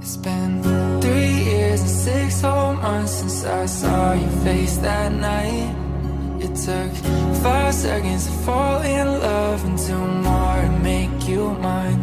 It's been 3 years and 6 whole months since I saw your face that night. It took 5 seconds to fall in love and 2 more to make you mine.